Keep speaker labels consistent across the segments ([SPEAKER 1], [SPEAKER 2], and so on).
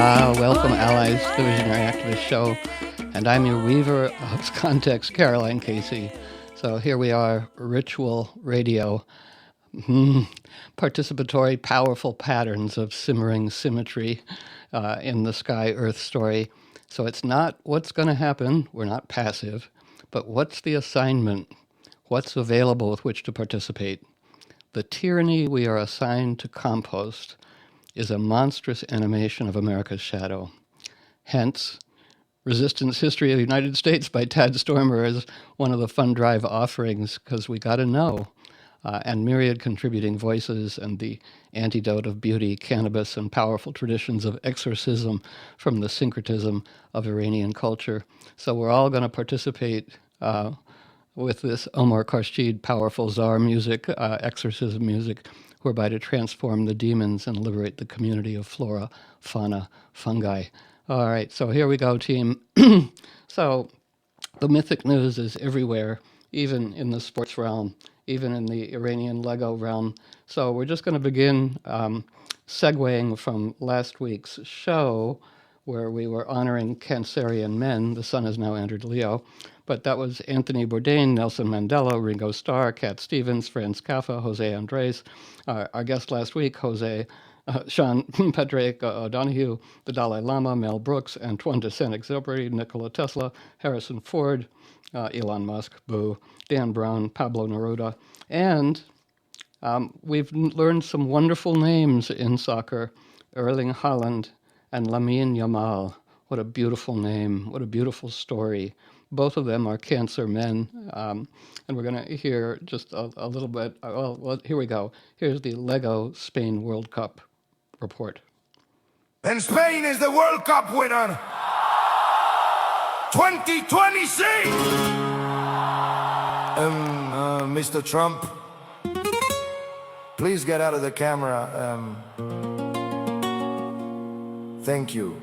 [SPEAKER 1] Welcome, allies, to the Visionary Activist Show, and I'm your weaver of context, Caroline Casey. So here we are, ritual radio, participatory, powerful patterns of simmering symmetry in the sky-earth story. So it's not what's going to happen, we're not passive, but what's the assignment, what's available with which to participate. The tyranny we are assigned to compost is a monstrous animation of America's shadow. Hence, Resistance History of the United States by Tad Stoermer is one of the Fund Drive offerings, because we got to know, and myriad contributing voices and the antidote of beauty, cannabis, and powerful traditions of exorcism from the syncretism of Iranian culture. So we're all going to participate with this Omar Khorshid powerful czar music, exorcism music, whereby to transform the demons and liberate the community of Flora, Fauna, Fungi. All right, so here we go, team. So the mythic news is everywhere, even in the sports realm, even in the Iranian Lego realm. So we're just going to begin segueing from last week's show, where we were honoring Cancerian men. The sun has now entered Leo. But that was Anthony Bourdain, Nelson Mandela, Ringo Starr, Cat Stevens, Franz Kafka, Jose Andres. Our guest last week, Sean Padraig O'Donoghue, the Dalai Lama, Mel Brooks, Antoine de Saint-Exupéry, Nikola Tesla, Harrison Ford, Elon Musk, Boo, Dan Brown, Pablo Neruda. And we've learned some wonderful names in soccer, Erling Haaland and Lamine Yamal. What a beautiful name, what a beautiful story. Both of them are Cancer men, and we're going to hear just a little bit. Well, here we go. Here's the Lego Spain World Cup report.
[SPEAKER 2] And Spain is the World Cup winner, 2026. Mr. Trump, please get out of the camera. Thank you.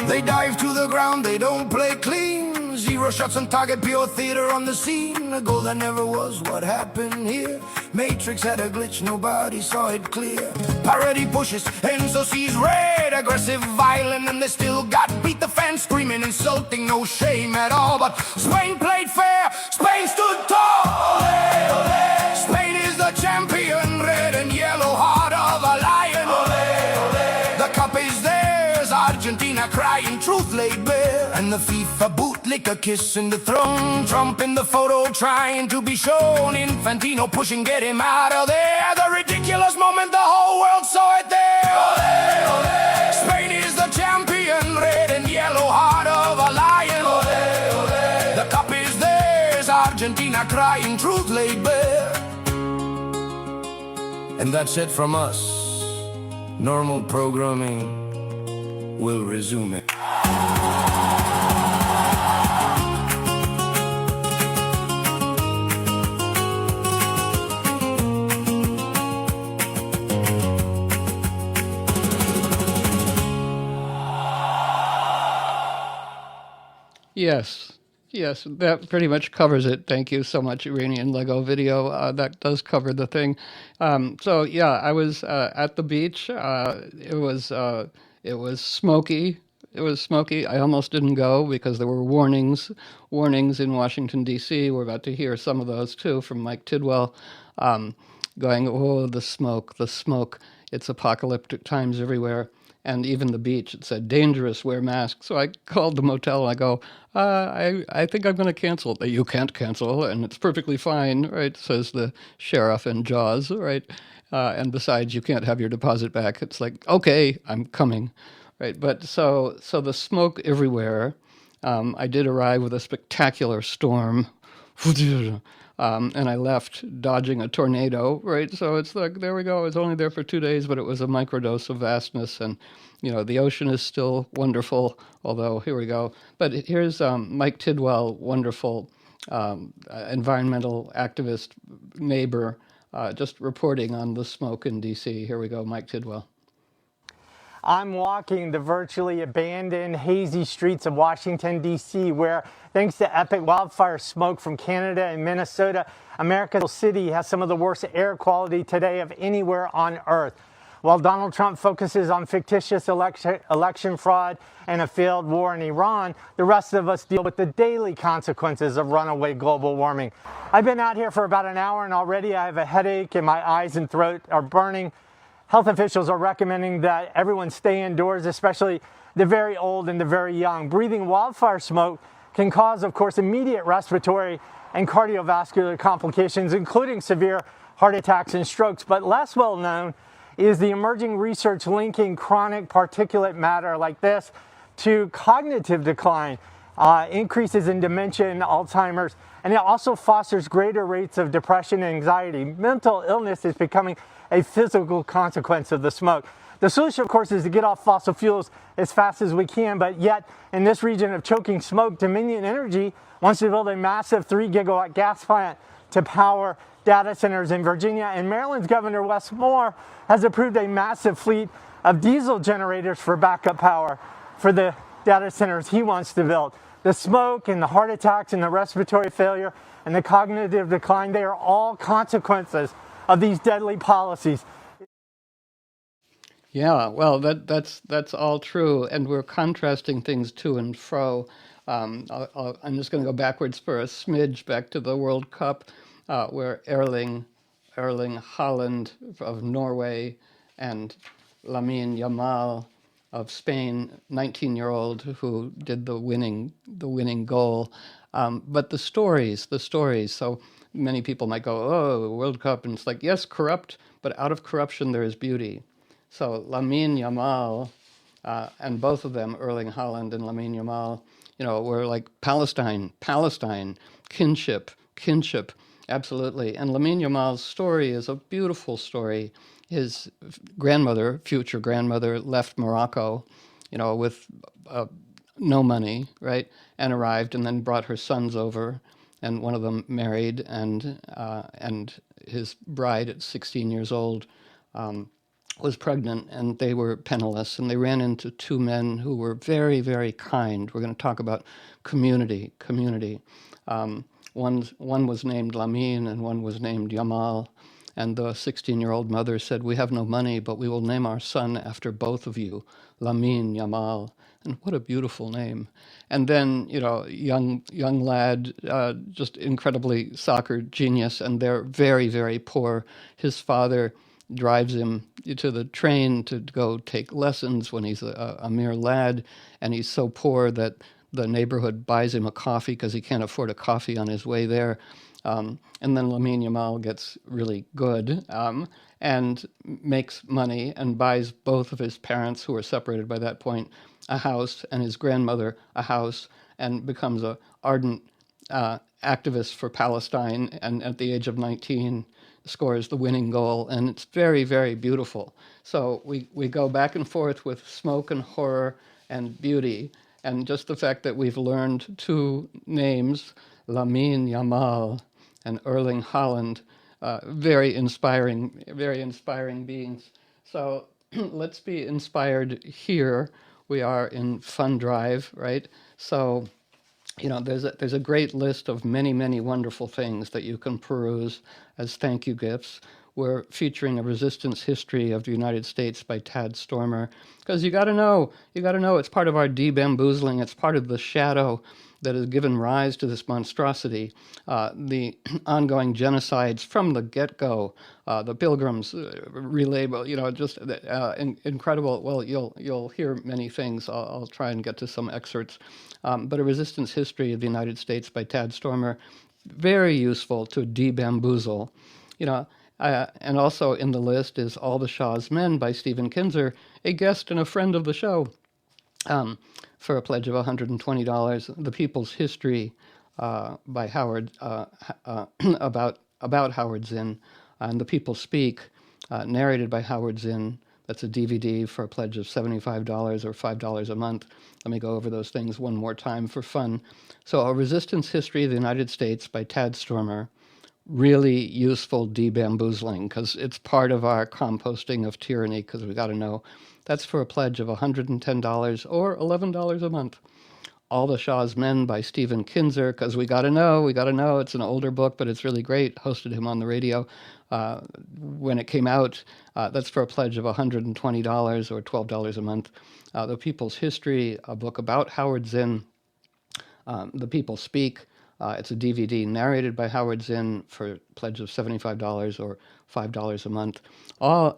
[SPEAKER 2] They dive to the ground, they don't play clean. Zero shots on target, pure theater on the scene. A goal that never was, what happened here? Matrix had a glitch, nobody saw it clear. Parody pushes, Enzo sees red. Aggressive, violent, and they still got beat. The fans screaming, insulting, no shame at all. But Spain played fair, Spain stood tall. Ole, ole. Spain is the champion, red and yellow, heart of a lion. Ole, ole. The cup is theirs, Argentina crying, truth laid bare. And the FIFA bootlicker kissing the throne. Trump in the photo trying to be shown. Infantino pushing, get him out of there. The ridiculous moment, the whole world saw it there. Ole, ole. Spain is the champion, red and yellow, heart of a lion. Ole, ole. The cup is theirs, Argentina crying, truth laid bare. And that's it from us. Normal programming will resume it.
[SPEAKER 1] Yes, that pretty much covers it. Thank you so much, Iranian Lego video. That does cover the thing. So yeah, I was at the beach. It was smoky. It was smoky. I almost didn't go because there were warnings in Washington, D.C. We're about to hear some of those too from Mike Tidwell, going, oh, the smoke. It's apocalyptic times everywhere. And even the beach, it said, dangerous, wear masks. So I called the motel, and I go, I think I'm going to cancel. You can't cancel, and it's perfectly fine, right, says the sheriff in Jaws, right? And besides, you can't have your deposit back. It's like, okay, I'm coming, right? But so the smoke everywhere. I did arrive with a spectacular storm. And I left dodging a tornado, right? So it's like, there we go. I was only there for 2 days, but it was a microdose of vastness. And, the ocean is still wonderful, although here we go. But here's Mike Tidwell, wonderful environmental activist neighbor, just reporting on the smoke in D.C. Here we go, Mike Tidwell.
[SPEAKER 3] I'm walking the virtually abandoned, hazy streets of Washington, D.C., where, thanks to epic wildfire smoke from Canada and Minnesota, America's city has some of the worst air quality today of anywhere on Earth. While Donald Trump focuses on fictitious election fraud and a failed war in Iran, the rest of us deal with the daily consequences of runaway global warming. I've been out here for about an hour, and already I have a headache and my eyes and throat are burning. Health officials are recommending that everyone stay indoors, especially the very old and the very young. Breathing wildfire smoke can cause, of course, immediate respiratory and cardiovascular complications, including severe heart attacks and strokes. But less well known is the emerging research linking chronic particulate matter like this to cognitive decline, increases in dementia and Alzheimer's, and it also fosters greater rates of depression and anxiety. Mental illness is becoming a physical consequence of the smoke. The solution, of course, is to get off fossil fuels as fast as we can, but yet in this region of choking smoke, Dominion Energy wants to build a massive 3-gigawatt gas plant to power data centers in Virginia, and Maryland's Governor Wes Moore has approved a massive fleet of diesel generators for backup power for the data centers he wants to build. The smoke and the heart attacks and the respiratory failure and the cognitive decline, they are all consequences of these deadly policies.
[SPEAKER 1] Yeah, well, that's all true, and we're contrasting things to and fro. I'm just going to go backwards for a smidge back to the World Cup, where Erling Haaland of Norway and Lamine Yamal of Spain, 19-year-old, who did the winning goal. But the stories. So many people might go, "Oh, World Cup," and it's like, yes, corrupt, but out of corruption there is beauty. So Lamine Yamal, and both of them, Erling Haaland and Lamine Yamal, were like Palestine, kinship, absolutely. And Lamine Yamal's story is a beautiful story. His future grandmother, left Morocco, with no money, right, and arrived, and then brought her sons over, and one of them married, and his bride at 16 years old was pregnant, and they were penniless, and they ran into two men who were very, very kind. We're going to talk about community. One was named Lamine, and one was named Yamal. And the 16-year-old mother said, "We have no money, but we will name our son after both of you, Lamine Yamal." And what a beautiful name. And then, young lad, just incredibly soccer genius, and they're very, very poor. His father drives him to the train to go take lessons when he's a mere lad, and he's so poor that the neighborhood buys him a coffee because he can't afford a coffee on his way there. And then Lamine Yamal gets really good and makes money and buys both of his parents, who are separated by that point, a house, and his grandmother a house, and becomes an ardent activist for Palestine, and at the age of 19 scores the winning goal, and it's very, very beautiful. So we go back and forth with smoke and horror and beauty, and just the fact that we've learned two names, Lamine Yamal and Erling Haaland, very inspiring beings. So let's be inspired here. We are in Fun Drive, right? So there's a great list of many, many wonderful things that you can peruse as thank you gifts. We're featuring a resistance history of the United States by Tad Stoermer, because you got to know, it's part of our de-bamboozling. It's part of the shadow that has given rise to this monstrosity, the ongoing genocides from the get-go, the Pilgrims relabel, just incredible. Well, you'll hear many things. I'll try and get to some excerpts, but a resistance history of the United States by Tad Stoermer, very useful to de-bamboozle, and also in the list is All the Shah's Men by Stephen Kinzer, a guest and a friend of the show, for a pledge of $120. The People's History by Howard, about Howard Zinn, and The People Speak, narrated by Howard Zinn. That's a DVD for a pledge of $75 or $5 a month. Let me go over those things one more time for fun. So, A Resistance History of the United States by Tad Stoermer, really useful debamboozling, because it's part of our composting of tyranny, because we got to know that's for a pledge of $110 or $11 a month. All the Shah's Men by Stephen Kinzer, because we got to know. It's an older book, but it's really great. Hosted him on the radio when it came out. That's for a pledge of $120 or $12 a month. The People's History, a book about Howard Zinn. The People Speak. It's a DVD narrated by Howard Zinn for a pledge of $75 or $5 a month.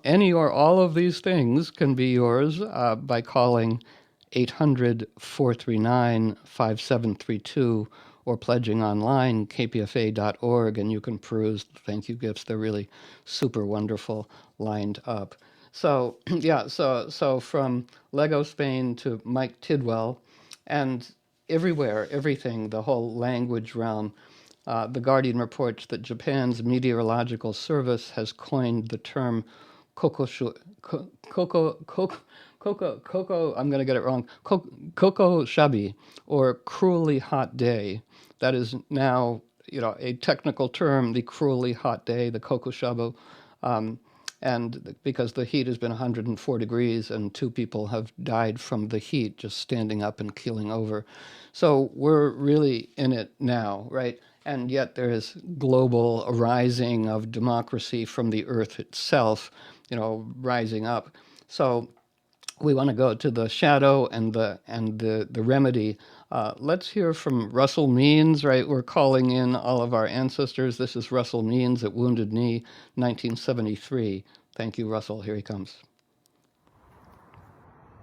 [SPEAKER 1] Any or all of these things can be yours by calling 800-439-5732 or pledging online, kpfa.org, and you can peruse the thank you gifts. They're really super wonderful, lined up. So, yeah, so from Lego Spain to Mike Tidwell, and everywhere, everything, the whole language realm. The Guardian reports that Japan's meteorological service has coined the term kokoshu, koko, I'm going to get it wrong, koko shabi, or cruelly hot day. That is now, a technical term, the cruelly hot day, the koko shabu. And because the heat has been 104 degrees and 2 people have died from the heat just standing up and keeling over. So we're really in it now, right? And yet there is global arising of democracy from the earth itself, rising up. So we want to go to the shadow and the remedy. Let's hear from Russell Means, right? We're calling in all of our ancestors. This is Russell Means at Wounded Knee, 1973. Thank you, Russell. Here he comes.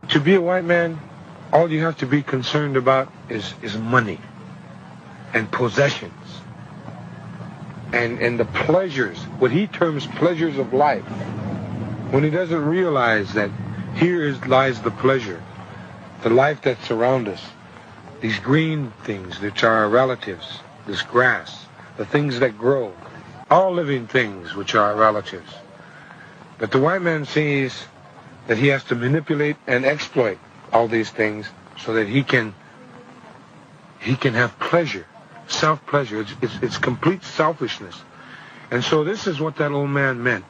[SPEAKER 4] To be a white man, all you have to be concerned about is money and possessions and the pleasures, what he terms pleasures of life, when he doesn't realize that here lies the pleasure, the life that's around us, these green things which are our relatives, this grass, the things that grow, all living things which are our relatives. But the white man sees that he has to manipulate and exploit all these things so that he can have pleasure, self-pleasure. It's complete selfishness. And so this is what that old man meant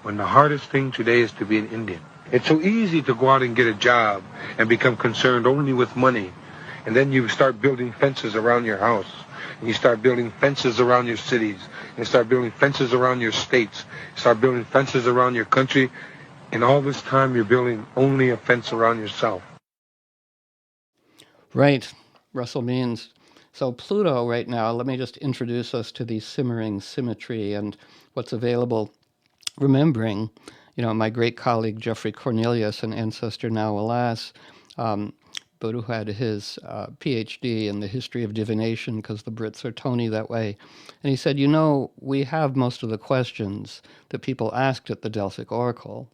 [SPEAKER 4] when the hardest thing today is to be an Indian. It's so easy to go out and get a job and become concerned only with money. And then you start building fences around your house. And you start building fences around your cities. And you start building fences around your states. You start building fences around your country. And all this time you're building only a fence around yourself.
[SPEAKER 1] Right. Russell Means. So Pluto right now, let me just introduce us to the Simmering Symmetry and what's available. Remembering, my great colleague Geoffrey Cornelius, an ancestor now alas, but who had his PhD in the history of divination, because the Brits are Tony that way. And he said, we have most of the questions that people asked at the Delphic Oracle,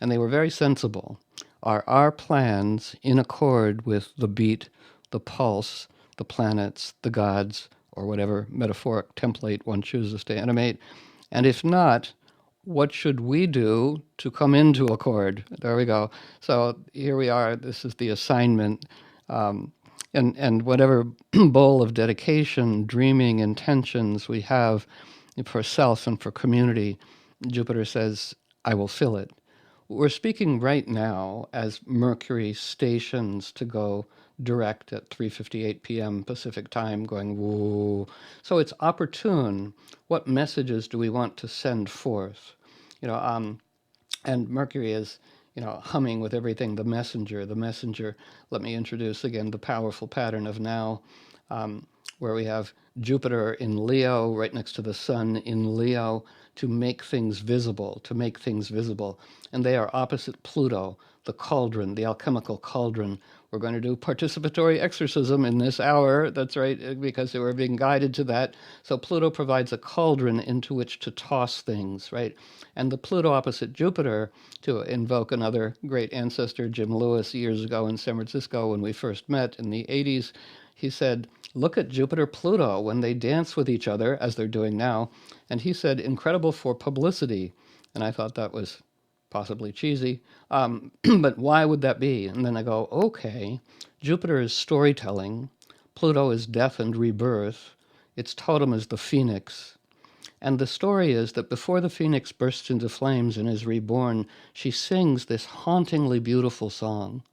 [SPEAKER 1] and they were very sensible. Are our plans in accord with the beat, the pulse, the planets, the gods, or whatever metaphoric template one chooses to animate? And if not, what should we do to come into accord? There we go. So here we are. This is the assignment. And whatever bowl of dedication, dreaming, intentions we have for self and for community, Jupiter says, I will fill it. We're speaking right now as Mercury stations to go direct at 3:58 p.m. Pacific time, going woo. So it's opportune. What messages do we want to send forth? And Mercury is, humming with everything. The messenger. Let me introduce again the powerful pattern of now, where we have Jupiter in Leo, right next to the Sun in Leo, to make things visible, And they are opposite Pluto, the cauldron, the alchemical cauldron. We're going to do participatory exorcism in this hour. That's right, because we're being guided to that. So Pluto provides a cauldron into which to toss things, right? And the Pluto opposite Jupiter, to invoke another great ancestor, Jim Lewis, years ago in San Francisco when we first met in the 80s, he said, look at Jupiter-Pluto when they dance with each other, as they're doing now. And he said, incredible for publicity. And I thought that was possibly cheesy. But why would that be? And then I go, okay, Jupiter is storytelling. Pluto is death and rebirth. Its totem is the phoenix. And the story is that before the phoenix bursts into flames and is reborn, she sings this hauntingly beautiful song.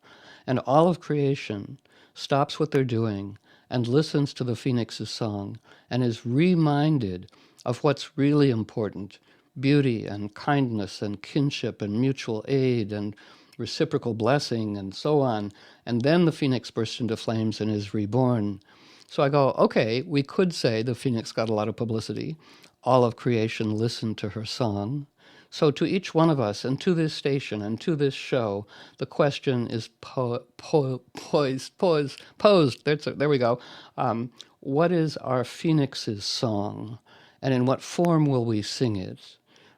[SPEAKER 1] And all of creation stops what they're doing and listens to the phoenix's song and is reminded of what's really important: beauty and kindness and kinship and mutual aid and reciprocal blessing and so on. And then the phoenix bursts into flames and is reborn. So I go, okay, we could say the phoenix got a lot of publicity. All of creation listened to her song. So to each one of us and to this station and to this show, the question is posed. There we go. What is our phoenix's song? And in what form will we sing it?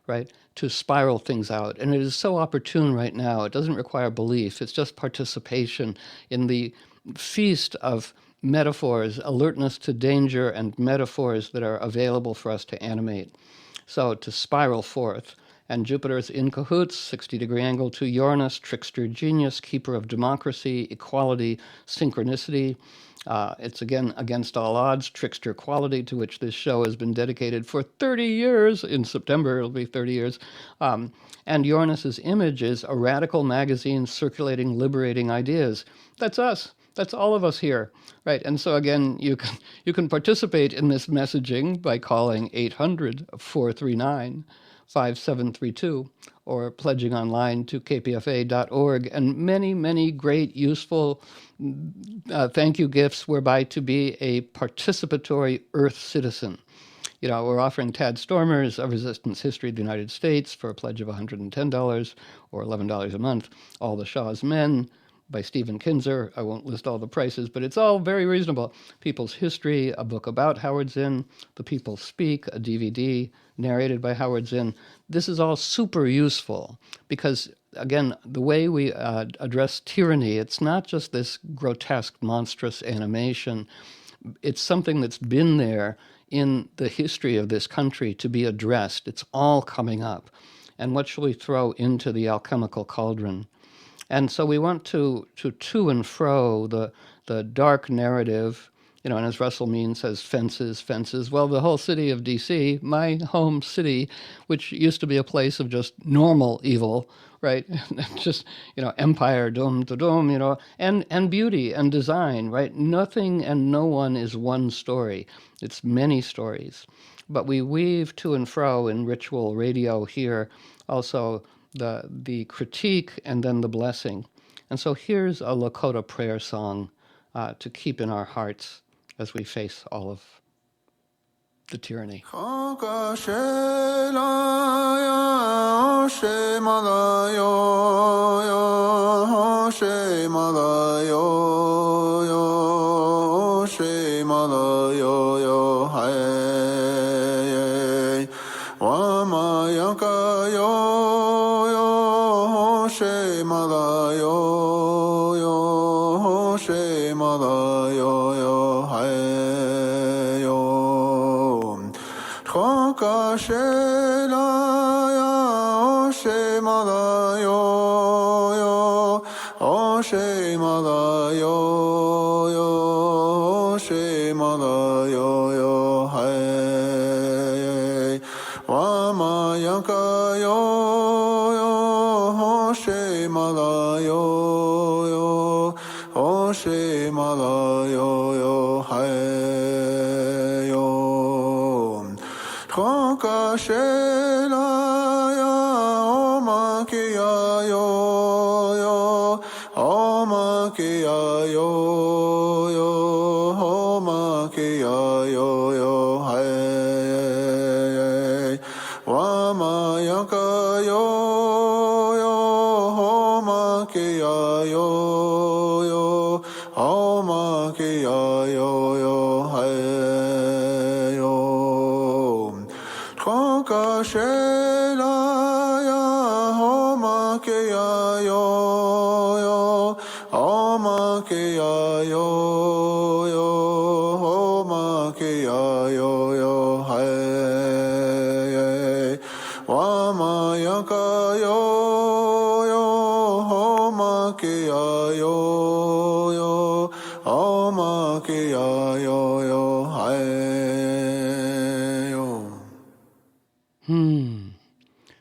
[SPEAKER 1] Right? To spiral things out. And it is so opportune right now. It doesn't require belief. It's just participation in the feast of metaphors, alertness to danger, and metaphors that are available for us to animate. So to spiral forth. And Jupiter's in cahoots, 60-degree angle to Uranus, trickster genius, keeper of democracy, equality, synchronicity. It's again against all odds, trickster quality, to which this show has been dedicated for 30 years. In September, it'll be 30 years. And Uranus's image is a radical magazine circulating, liberating ideas. That's us. That's all of us here, right? And so again, you can participate in this messaging by calling 800-439-5732 or pledging online to kpfa.org, and many, many great, useful thank you gifts whereby to be a participatory Earth citizen. You know, we're offering Tad Stoermer's A Resistance History of the United States for a pledge of $110 or $11 a month. All the Shah's Men by Stephen Kinzer. I won't list all the prices, but it's all very reasonable. People's History, a book about Howard Zinn. The People Speak, a DVD narrated by Howard Zinn. This is all super useful because, again, the way we address tyranny, it's not just this grotesque, monstrous animation. It's something that's been there in the history of this country to be addressed. It's all coming up. And what shall we throw into the alchemical cauldron? And so we want to and fro the dark narrative, you know, and as Russell Means says, fences, fences. Well, the whole city of D.C., my home city, which used to be a place of just normal evil, right? Just, you know, empire, dome to dome, you know, and beauty and design, right? Nothing and no one is one story. It's many stories. But we weave to and fro in ritual radio here also the critique and then the blessing. And so here's a Lakota prayer song to keep in our hearts as we face all of the tyranny.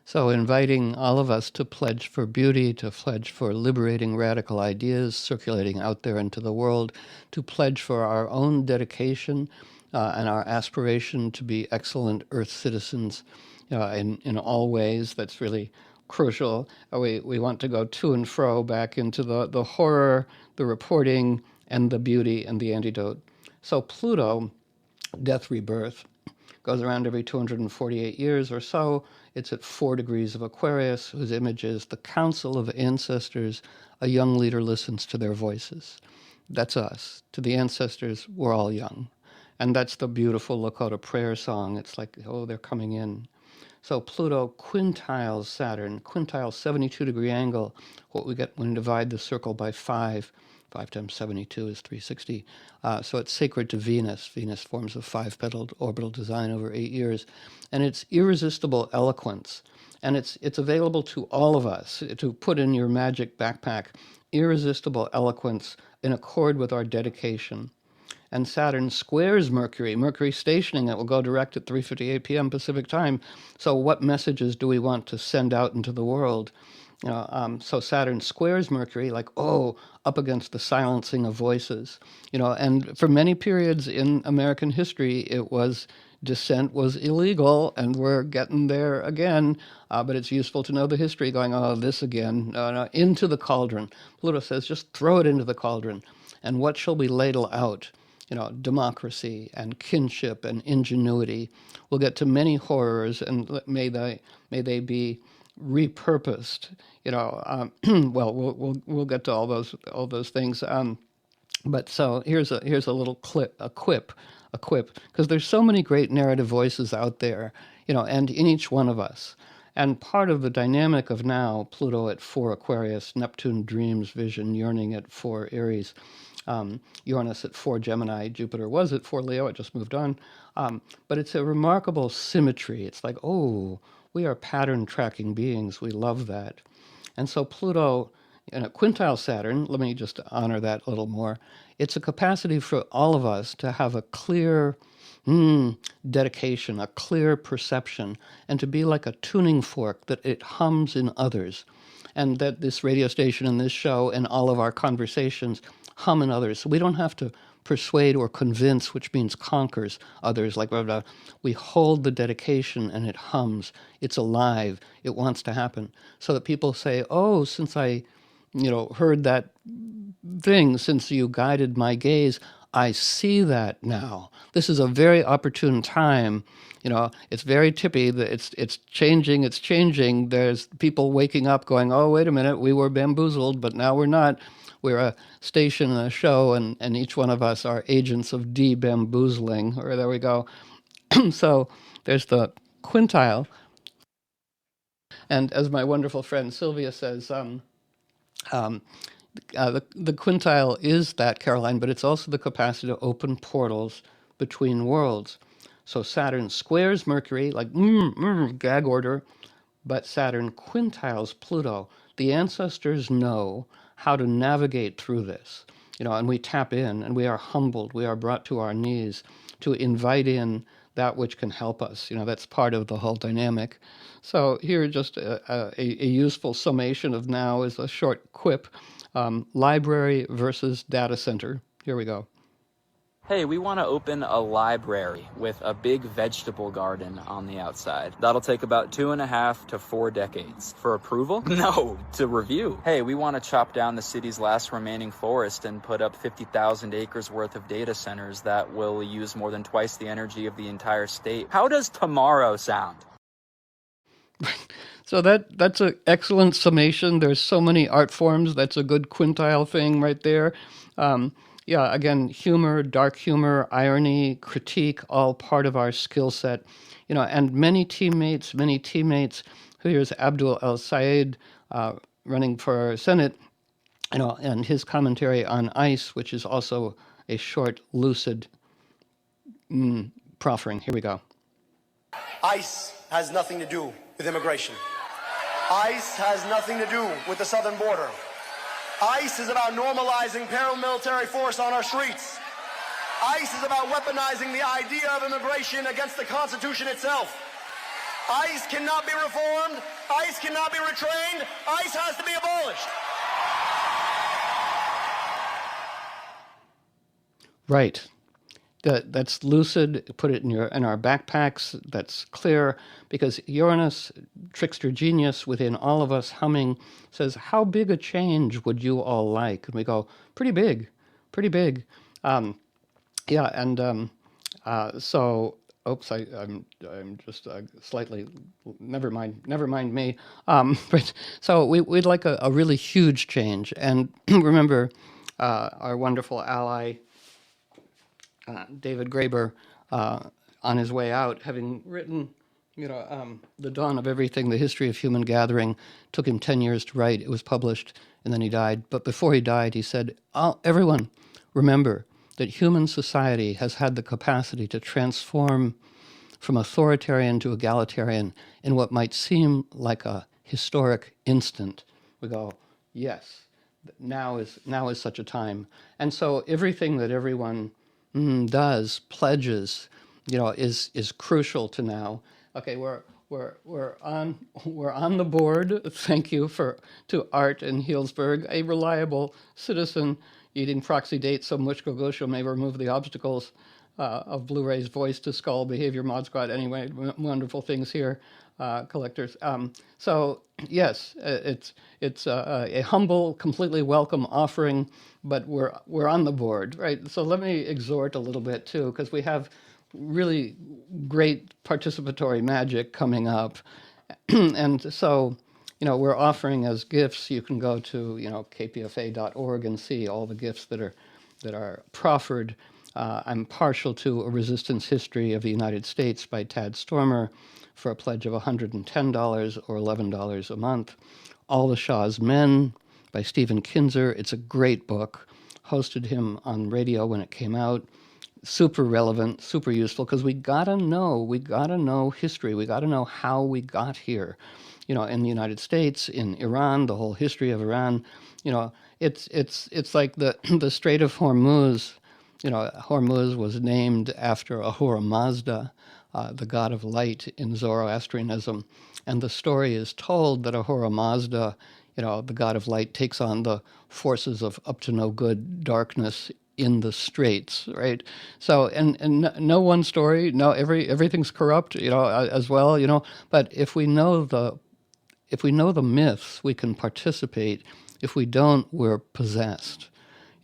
[SPEAKER 1] So inviting all of us to pledge for beauty, to pledge for liberating radical ideas circulating out there into the world, to pledge for our own dedication and our aspiration to be excellent Earth citizens in all ways. That's really crucial. We want to go to and fro back into the horror, the reporting, and the beauty and the antidote. So Pluto, death rebirth, goes around every 248 years or so. It's at 4 degrees of Aquarius, whose image is the council of ancestors. A young leader listens to their voices. That's us. To the ancestors, we're all young. And that's the beautiful Lakota prayer song. It's like, oh, they're coming in. So Pluto quintiles Saturn, quintile 72-degree angle, what we get when we divide the circle by 5. 5 times 72 is 360. So it's sacred to Venus. Venus forms a 5-petaled orbital design over 8 years. And it's irresistible eloquence. And it's available to all of us to put in your magic backpack. Irresistible eloquence in accord with our dedication. And Saturn squares Mercury. Mercury stationing it will go direct at 3:58 p.m. Pacific time. So what messages do we want to send out into the world? So Saturn squares Mercury, like, oh, up against the silencing of voices. And for many periods in American history, dissent was illegal, and we're getting there again. But it's useful to know the history, going, oh, this again, no, into the cauldron. Pluto says, just throw it into the cauldron. And what shall we ladle out? Democracy and kinship and ingenuity. We'll get to many horrors, and may they be repurposed. Well, we'll get to all those things. But so here's a little quip, because there's so many great narrative voices out there, and in each one of us. And part of the dynamic of now, Pluto at 4 Aquarius, Neptune dreams, vision, yearning at 4 Aries, Uranus at 4 Gemini, Jupiter was at 4 Leo, it just moved on. But it's a remarkable symmetry. It's like, oh, we are pattern tracking beings. We love that. And so Pluto in a quintile Saturn, let me just honor that a little more. It's a capacity for all of us to have a clear dedication, a clear perception, and to be like a tuning fork that it hums in others. And that this radio station and this show and all of our conversations hum in others. So we don't have to persuade or convince, which means conquers others. Like blah, blah. We hold the dedication and it hums. It's alive. It wants to happen. So that people say, oh, since I heard that thing, since you guided my gaze, I see that now. This is a very opportune time. It's very tippy. It's changing. There's people waking up going, oh, wait a minute, we were bamboozled, but now we're not. We're a station and a show, and each one of us are agents of de-bamboozling. Or there we go. So there's the quintile. And as my wonderful friend Sylvia says, the quintile is that, Caroline, but it's also the capacity to open portals between worlds. So Saturn squares Mercury, like gag order, but Saturn quintiles Pluto. The ancestors know how to navigate through this, and we tap in, and we are humbled. We are brought to our knees to invite in that which can help us. That's part of the whole dynamic. So here, just a useful summation of now is a short quip. Library versus data center. Here we go.
[SPEAKER 5] Hey, we want to open a library with a big vegetable garden on the outside. That'll take about 2.5 to 4 decades. For approval? No, to review. Hey, we want to chop down the city's last remaining forest and put up 50,000 acres worth of data centers that will use more than twice the energy of the entire state. How does tomorrow sound?
[SPEAKER 1] So that's an excellent summation. There's so many art forms. That's a good quintile thing right there. Again, humor, dark humor, irony, critique, all part of our skill set. And many teammates, here's Abdul El-Sayed running for Senate, and his commentary on ICE, which is also a short, lucid proffering. Here we go.
[SPEAKER 6] ICE has nothing to do with immigration. ICE has nothing to do with the southern border. ICE is about normalizing paramilitary force on our streets. ICE is about weaponizing the idea of immigration against the Constitution itself. ICE cannot be reformed ICE cannot be retrained. ICE has to be abolished.
[SPEAKER 1] Right. That's lucid. Put it in our backpacks. That's clear, because Uranus, trickster genius within all of us humming, says, "How big a change would you all like?" And we go, "Pretty big, pretty big." Yeah, and so, oops, I'm just slightly. Never mind me. But so we'd like a really huge change, and remember, our wonderful ally. David Graeber, on his way out, having written, The Dawn of Everything, The History of Human Gathering, took him 10 years to write. It was published, and then he died. But before he died, he said, everyone, remember that human society has had the capacity to transform from authoritarian to egalitarian in what might seem like a historic instant. We go, yes, now is such a time. And so everything that everyone does, pledges, is crucial to now. Okay, we're on the board. Thank you to Art in Healdsburg, a reliable citizen eating proxy dates so Mushko Gosho may remove the obstacles of Blu-ray's voice to skull behavior mod squad. Anyway, wonderful things here, collectors. So yes, it's a humble, completely welcome offering, but we're on the board, right? So let me exhort a little bit too, because we have really great participatory magic coming up, and so we're offering as gifts. You can go to kpfa.org and see all the gifts that are proffered. I'm partial to A Resistance History of the United States by Tad Stoermer for a pledge of $110 or $11 a month. All the Shah's Men by Stephen Kinzer. It's a great book. Hosted him on radio when it came out. Super relevant, super useful, because we gotta know history. We gotta know how we got here. In the United States, in Iran, the whole history of Iran. It's like the Strait of Hormuz. Hormuz was named after Ahura Mazda, the god of light in Zoroastrianism. And the story is told that Ahura Mazda, the god of light, takes on the forces of up to no good darkness in the straits, right? So, and no one story, no, everything's corrupt, as well, but if we know the myths, we can participate. If we don't, we're possessed.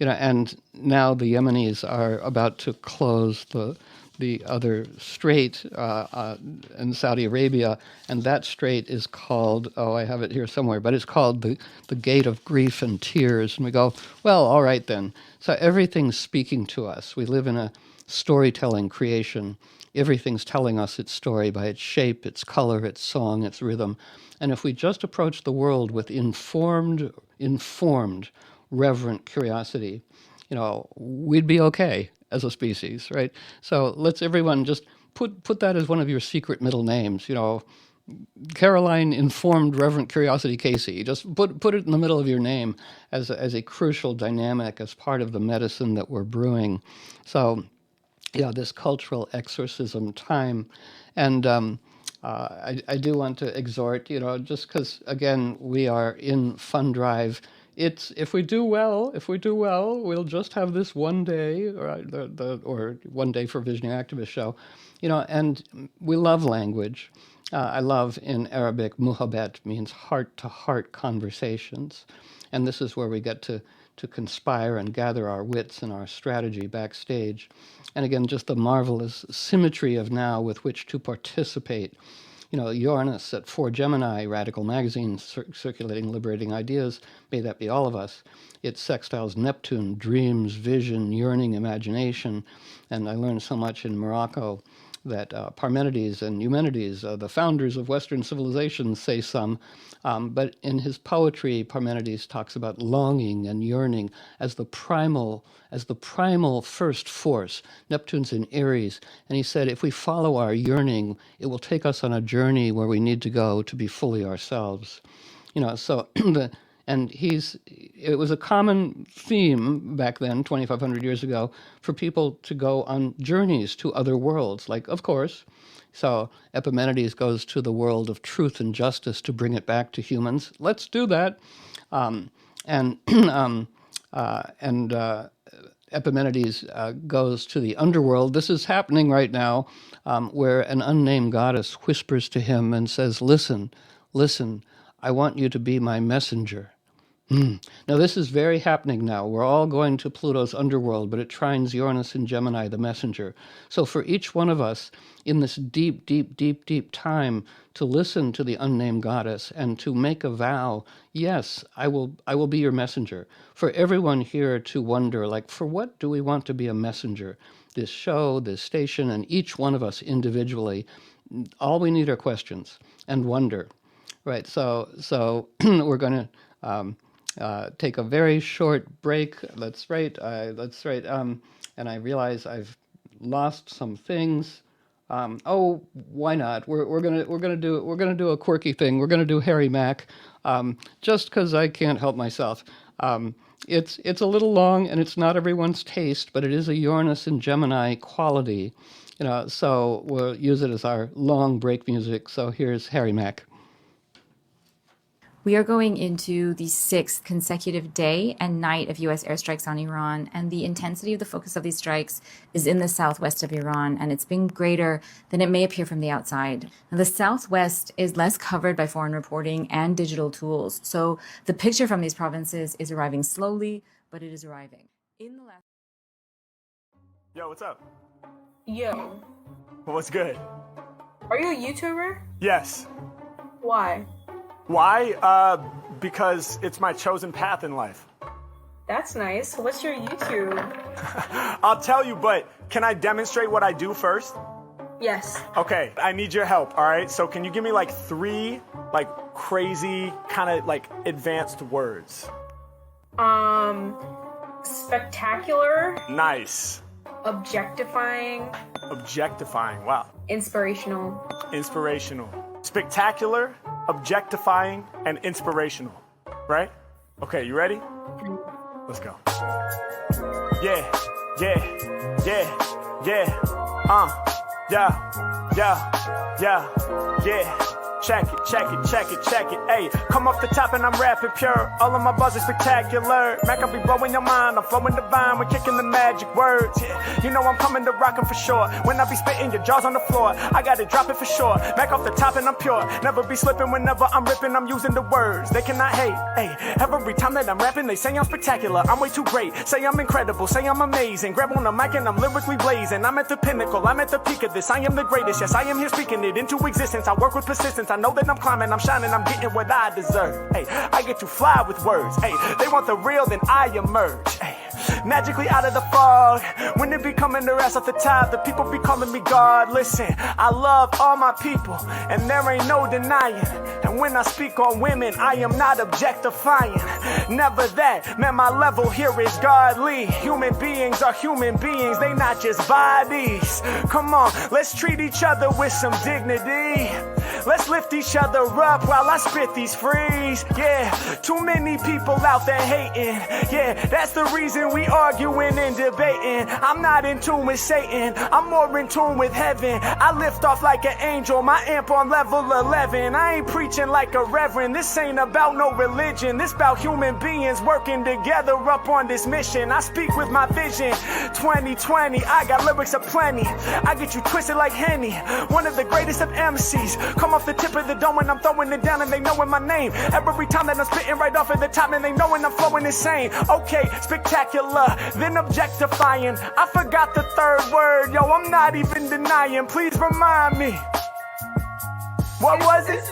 [SPEAKER 1] And now the Yemenis are about to close the other strait in Saudi Arabia, and that strait is called, I have it here somewhere, but it's called the Gate of Grief and Tears. And we go, well, all right then. So everything's speaking to us. We live in a storytelling creation. Everything's telling us its story by its shape, its color, its song, its rhythm. And if we just approach the world with informed, reverent curiosity, we'd be okay as a species, right? So let's everyone just put that as one of your secret middle names, Caroline Informed Reverent Curiosity Casey. Just put it in the middle of your name as a crucial dynamic, as part of the medicine that we're brewing. So, this cultural exorcism time. And I do want to exhort, just because, again, we are in Fund Drive. It's if we do well, we'll just have this one day, or one day for Visionary Activist show, and we love language. I love, in Arabic, muhabbet means heart-to-heart conversations, and this is where we get to conspire and gather our wits and our strategy backstage. And again, just the marvelous symmetry of now with which to participate. Uranus at 4 Gemini, Radical Magazine, circulating liberating ideas, may that be all of us. It sextiles Neptune, dreams, vision, yearning, imagination. And I learned so much in Morocco that Parmenides and Eumenides, the founders of Western civilization, say some. But in his poetry, Parmenides talks about longing and yearning as the primal first force. Neptune's in Aries. And he said, if we follow our yearning, it will take us on a journey where we need to go to be fully ourselves. So And it was a common theme back then, 2,500 years ago, for people to go on journeys to other worlds, like, of course. So Epimenides goes to the world of truth and justice to bring it back to humans. Let's do that. And Epimenides goes to the underworld. This is happening right now, where an unnamed goddess whispers to him and says, listen, listen, I want you to be my messenger. Now, this is very happening now. We're all going to Pluto's underworld, but it trines Uranus and Gemini, the messenger. So for each one of us in this deep, deep, deep, deep time to listen to the unnamed goddess and to make a vow, yes, I will be your messenger. For everyone here to wonder, like, for what do we want to be a messenger? This show, this station, and each one of us individually, all we need are questions and wonder. Right, so we're going to take a very short break. That's right. And I realize I've lost some things. Oh, why not? We're gonna do a quirky thing. We're gonna do Harry Mack, just because I can't help myself. It's a little long and it's not everyone's taste, but it is a Uranus and Gemini quality, So we'll use it as our long break music. So here's Harry Mack.
[SPEAKER 7] We are going into the 6th consecutive day and night of U.S. airstrikes on Iran, and the intensity of the focus of these strikes is in the southwest of Iran, and it's been greater than it may appear from the outside. Now, the southwest is less covered by foreign reporting and digital tools, so the picture from these provinces is arriving slowly, but it is arriving.
[SPEAKER 8] Yo, what's up?
[SPEAKER 9] Yo.
[SPEAKER 8] What's good?
[SPEAKER 9] Are you a YouTuber?
[SPEAKER 8] Yes.
[SPEAKER 9] Why?
[SPEAKER 8] Why? Because it's my chosen path in life.
[SPEAKER 9] That's nice. What's your YouTube?
[SPEAKER 8] I'll tell you, but can I demonstrate what I do first?
[SPEAKER 9] Yes.
[SPEAKER 8] Okay, I need your help, all right? So can you give me like 3 crazy kind of advanced words?
[SPEAKER 9] Spectacular.
[SPEAKER 8] Nice.
[SPEAKER 9] Objectifying.
[SPEAKER 8] Objectifying, wow.
[SPEAKER 9] Inspirational.
[SPEAKER 8] Inspirational. Spectacular, objectifying, and inspirational, right? Okay, you ready? Let's go. Yeah, yeah, yeah, yeah, yeah. Check it, check it, check it, check it, ayy. Come off the top and I'm rapping pure. All of my buzz is spectacular. Mac, I'll be blowing your mind. I'm flowing divine. We're kicking the magic words. Yeah, you know I'm coming to rockin' for sure. When I be spitting, your jaws on the floor. I gotta drop it for sure. Mac off the top and I'm pure. Never be slipping whenever I'm ripping. I'm using the words. They cannot hate, ayy. Every time that I'm rapping, they say I'm spectacular. I'm way too great. Say I'm incredible. Say I'm amazing. Grab on the mic and I'm lyrically blazing. I'm at the pinnacle. I'm at the peak of this. I am the greatest. Yes, I am here speaking it into existence. I work with persistence. I know that I'm climbing, I'm shining, I'm getting what I deserve. Hey, I get to fly with words. Hey, they want the real, then I emerge. Hey, magically out of the fog. When it be coming their ass off the top, the people be calling me God. Listen, I love all my people, and there ain't no denying. And when I speak on women, I am not objectifying. Never that, man, my level here is godly. Human beings are human beings, they not just bodies. Come on, let's treat each other with some dignity. Let's lift each other up while I spit these frees. Yeah, too many people out there hating. Yeah, that's the reason we arguing and debating. I'm not in tune with Satan, I'm more in tune with heaven. I lift off like an angel, my amp on level 11. I ain't preaching like a reverend, this ain't about no religion. This about human beings working together up on this mission. I speak with my vision, 2020, I got lyrics aplenty. I get you twisted like Henny, one of the greatest of MCs. Come off the tip of the dome when I'm throwing it down and they knowing my name. Every time that I'm spitting right off at the top and they knowing I'm flowing insane. Okay, spectacular, then objectifying. I forgot the 3rd word, yo, I'm not even denying. Please remind me. What was it?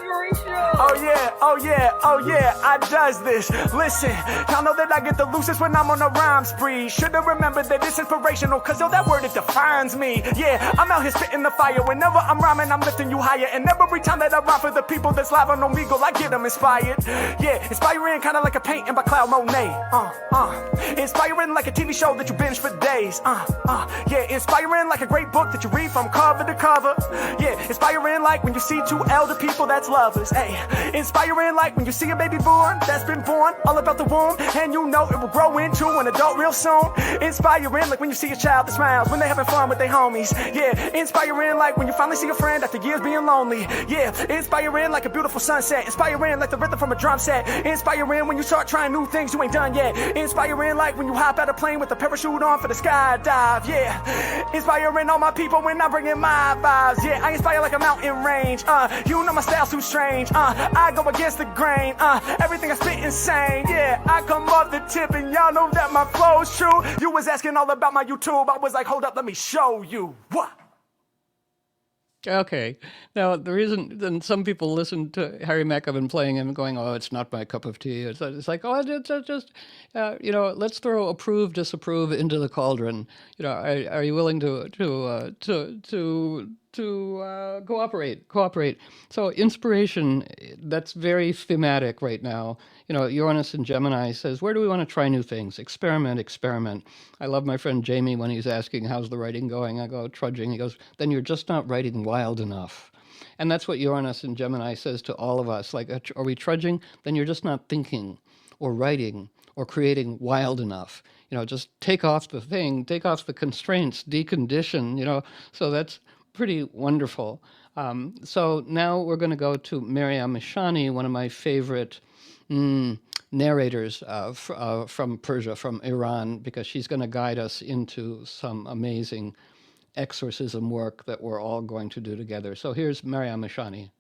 [SPEAKER 8] Oh yeah, oh yeah, oh yeah, I does this. Listen, y'all know that I get the loosest when I'm on a rhyme spree. Should've remembered that it's inspirational, cause yo, that word, it defines me. Yeah, I'm out here spitting the fire. Whenever I'm rhyming, I'm lifting you higher. And every time that I rhyme for the people that's live on Omegle, I get them inspired. Yeah, inspiring kinda like a painting by Claude Monet. Inspiring like a TV show that you binge for days. Yeah, inspiring like a great book that you read from cover to cover. Yeah, inspiring like when you see 2 elder people that's lovers. Hey, inspiring like when you see a baby born that's been born all about the womb, and you know it will grow into an adult real soon. Inspiring like when you see a child that smiles when they're having fun with their homies. Yeah, inspiring like when you finally see a friend after years being lonely. Yeah, inspiring like a beautiful sunset. Inspiring like the rhythm from a drum set. Inspiring when you start trying new things you ain't done yet. Inspiring like when you hop out a plane with a parachute on for the skydive. Yeah, inspiring all my people when I'm bringing my vibes. Yeah, I inspire like a mountain range. You know my style's too strange. I go against the grain. Everything I spit insane. Yeah, I come off the tip and y'all know that my flow's true. You was asking all about my YouTube. I was like, hold up, let me show you. What?
[SPEAKER 1] Okay. Now, the reason then some people listen to Harry McEvan playing him going, oh, it's not my cup of tea. It's like, oh, it's just, let's throw approve, disapprove into the cauldron. Are you willing to cooperate? So inspiration, that's very thematic right now. Uranus in Gemini says, where do we want to try new things? Experiment. I love my friend Jamie when he's asking, how's the writing going? I go, trudging. He goes, then you're just not writing wild enough. And that's what Uranus in Gemini says to all of us. Like, are we trudging? Then you're just not thinking or writing or creating wild enough. Just take off the thing, take off the constraints, decondition, so that's pretty wonderful. So now we're going to go to Maryam Mishani, one of my favorite narrators from Persia, from Iran, because she's going to guide us into some amazing exorcism work that we're all going to do together. So here's Maryam Mishani.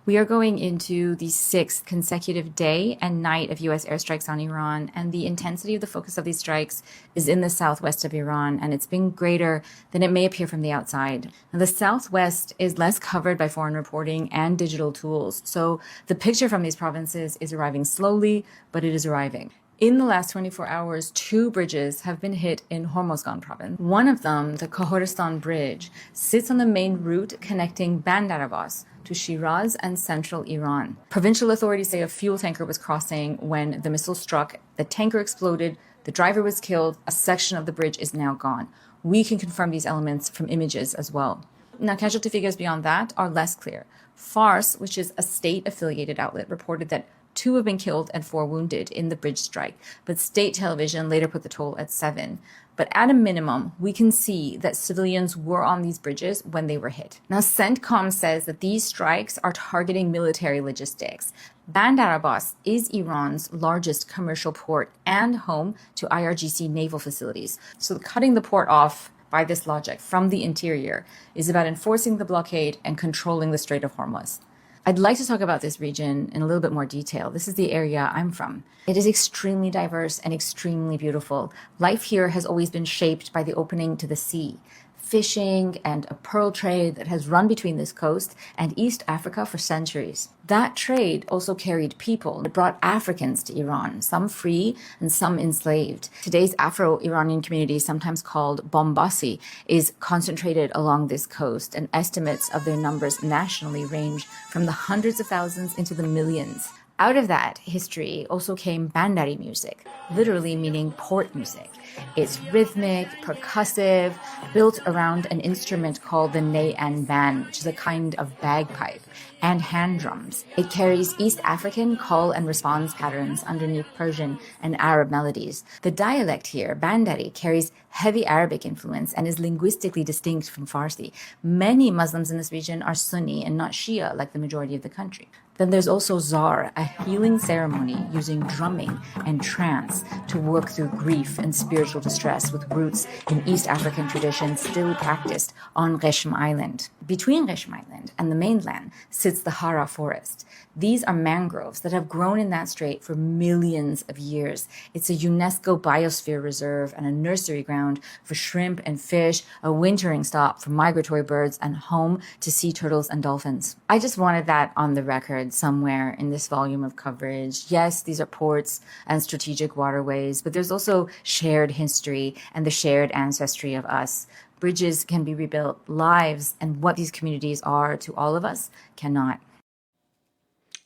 [SPEAKER 7] We are going into the sixth consecutive day and night of U.S. airstrikes on Iran, and the intensity of the focus of these strikes is in the southwest of Iran, and it's been greater than it may appear from the outside. Now, the southwest is less covered by foreign reporting and digital tools, so the picture from these provinces is arriving slowly, but it is arriving. In the last 24 hours, 2 bridges have been hit in Hormozgan province. One of them, the Kohoristan Bridge, sits on the main route connecting Bandar Abbas to Shiraz and central Iran. Provincial authorities say a fuel tanker was crossing when the missile struck. The tanker exploded, the driver was killed, a section of the bridge is now gone. We can confirm these elements from images as well. Now, casualty figures beyond that are less clear. Fars, which is a state-affiliated outlet, reported that 2 have been killed and 4 wounded in the bridge strike, but state television later put the toll at 7. But at a minimum, we can see that civilians were on these bridges when they were hit. Now, CENTCOM says that these strikes are targeting military logistics. Bandar Abbas is Iran's largest commercial port and home to IRGC naval facilities. So cutting the port off by this logic from the interior is about enforcing the blockade and controlling the Strait of Hormuz. I'd like to talk about this region in a little bit more detail. This is the area I'm from. It is extremely diverse and extremely beautiful. Life here has always been shaped by the opening to the sea. Fishing and a pearl trade that has run between this coast and East Africa for centuries. That trade also carried people. It brought Africans to Iran, some free and some enslaved. Today's Afro-Iranian community, sometimes called Bombasi, is concentrated along this coast, and estimates of their numbers nationally range from the hundreds of thousands into the millions. Out of that history also came Bandari music, literally meaning port music. It's rhythmic, percussive, built around an instrument called the ney and ban, which is a kind of bagpipe, and hand drums. It carries East African call and response patterns underneath Persian and Arab melodies. The dialect here, Bandari, carries heavy Arabic influence and is linguistically distinct from Farsi. Many Muslims in this region are Sunni and not Shia like the majority of the country. Then there's also Zar, a healing ceremony using drumming and trance to work through grief and spiritual distress, with roots in East African traditions still practiced on Reshm Island. Between Reshm Island and the mainland sits the Hara forest. These are mangroves that have grown in that strait for millions of years. It's a UNESCO biosphere reserve and a nursery ground for shrimp and fish, a wintering stop for migratory birds, and home to sea turtles and dolphins. I just wanted that on the record somewhere in this volume of coverage. Yes, these are ports and strategic waterways, but there's also shared history and the shared ancestry of us. Bridges can be rebuilt, lives and what these communities are to all of us cannot.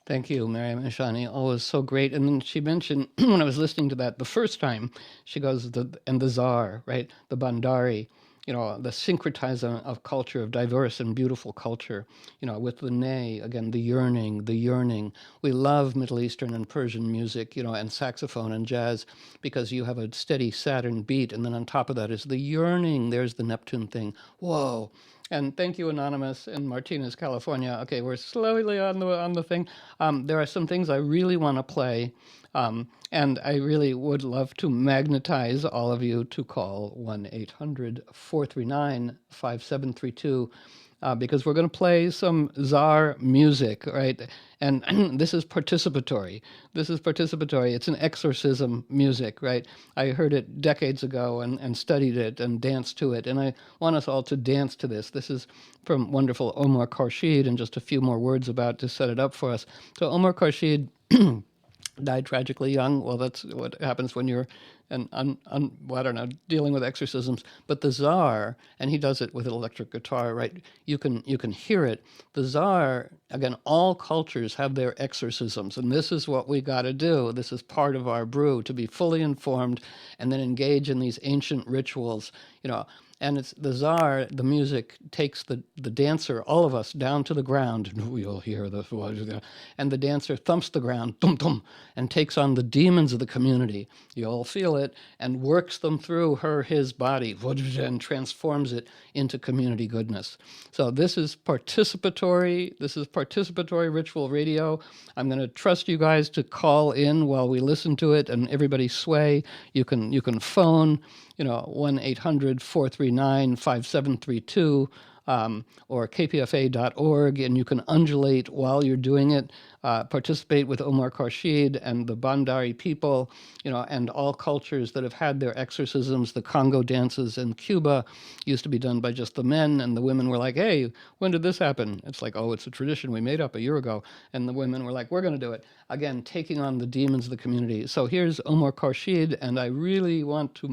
[SPEAKER 1] Thank you, Maryam Mishani. Always so great. And then she mentioned, when I was listening to that the first time, she goes, the Tsar, right? The Bandari. the syncretism of culture, of diverse and beautiful culture, with the nay, again, the yearning. We love Middle Eastern and Persian music, and saxophone and jazz, because you have a steady Saturn beat, and then on top of that is the yearning. There's the Neptune thing. Whoa. And thank you, Anonymous in Martinez, California. Okay, we're slowly on the thing. There are some things I really want to play, and I really would love to magnetize all of you to call 1-800-439-5732, because we're going to play some czar music, right? And this is participatory. It's an exorcism music, right? I heard it decades ago and studied it and danced to it. And I want us all to dance to this. This is from wonderful Omar Khorshid, and just a few more words about to set it up for us. So Omar Khorshid died tragically young. Well, that's what happens when you're dealing with exorcisms. But the Tsar, and he does it with an electric guitar, right? You can hear it. The Tsar, again, all cultures have their exorcisms, and this is what we got to do. This is part of our brew, to be fully informed and then engage in these ancient rituals, And it's the Tsar, the music takes the dancer, all of us, down to the ground. You'll hear the, and the dancer thumps the ground, tum tum, and takes on the demons of the community. You'll feel it, and works them through his body, and transforms it into community goodness. So this is participatory. This is participatory ritual radio. I'm going to trust you guys to call in while we listen to it, and everybody sway. You can phone, 1-800-439-5732, or kpfa.org, and you can undulate while you're doing it. Participate with Omar Khorshid and the Bandari people, and all cultures that have had their exorcisms. The Congo dances in Cuba used to be done by just the men, and the women were like, hey, when did this happen? It's like, oh, it's a tradition we made up a year ago. And the women were like, we're going to do it. Again, taking on the demons of the community. So here's Omar Khorshid, and I really want to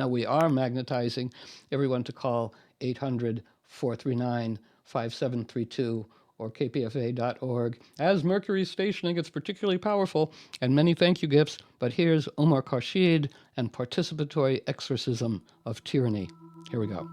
[SPEAKER 1] we are magnetizing everyone to call 800-439-5732 or kpfa.org. As Mercury's stationing, it's particularly powerful, and many thank you gifts. But here's Omar Khorshid and Participatory Exorcism of Tyranny. Here we go.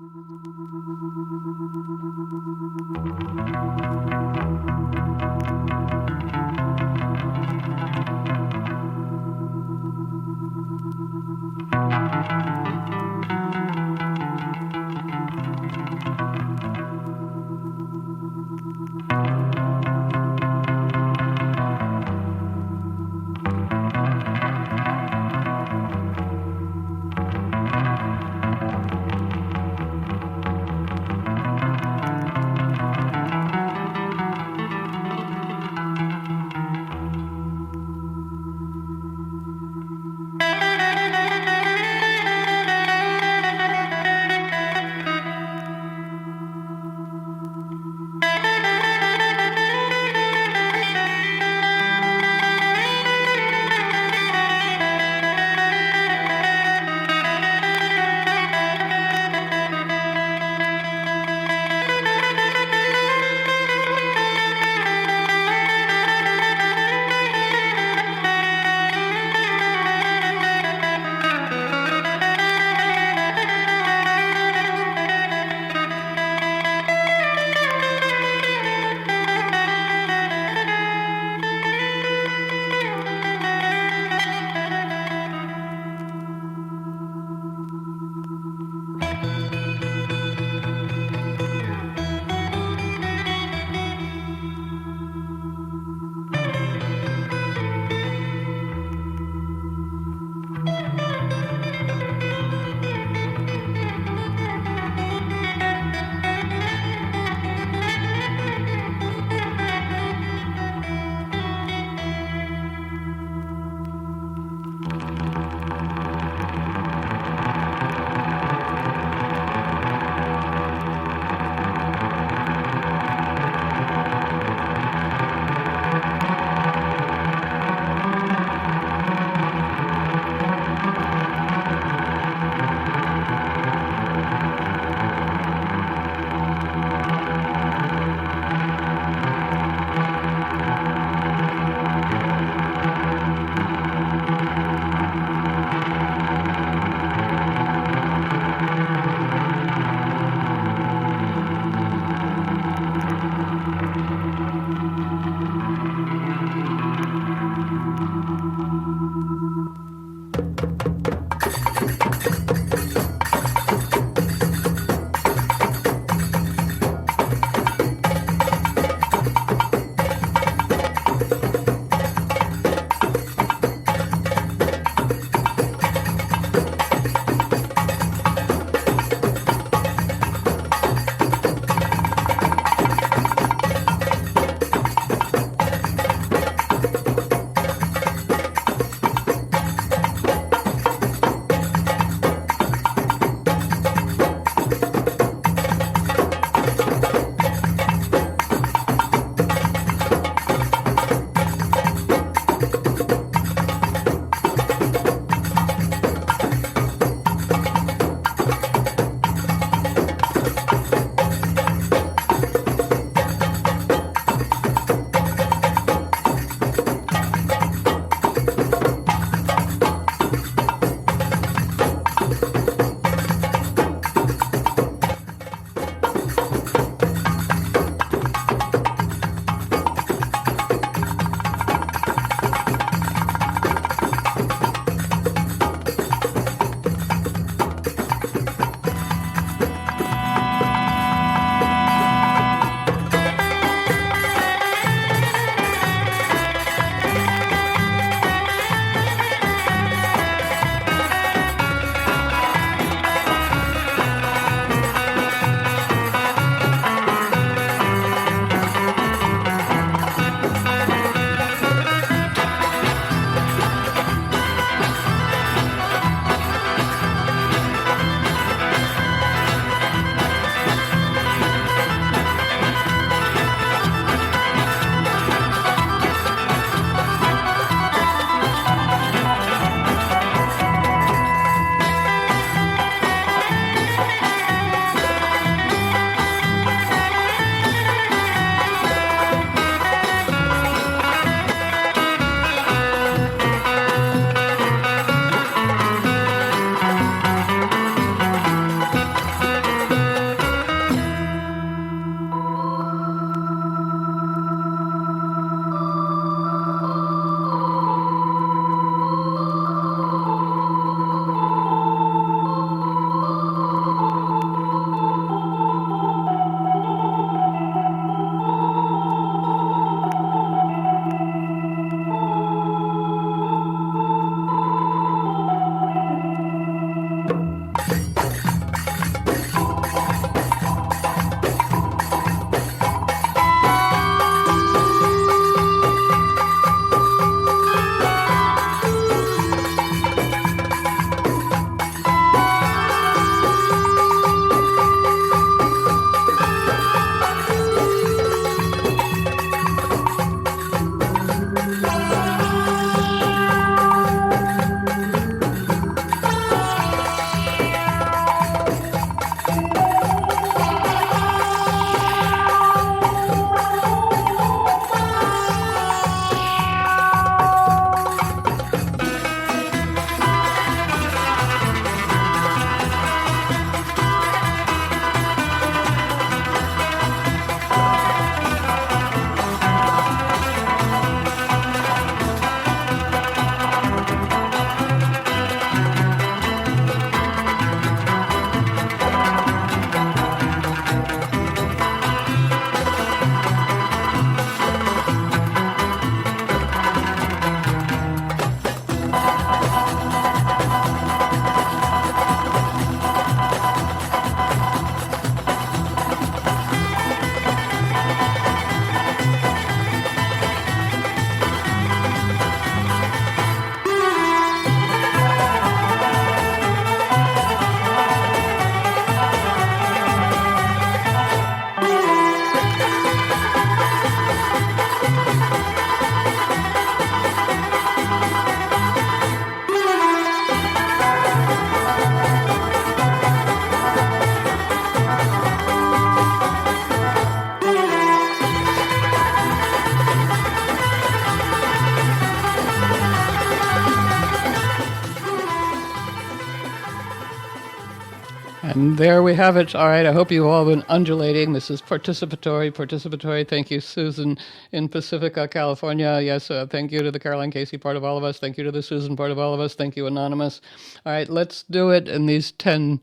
[SPEAKER 1] And there we have it. All right, I hope you've all been undulating. This is participatory. Thank you, Susan in Pacifica, California. Yes, thank you to the Caroline Casey part of all of us. Thank you to the Susan part of all of us. Thank you, Anonymous. All right, let's do it in these 10,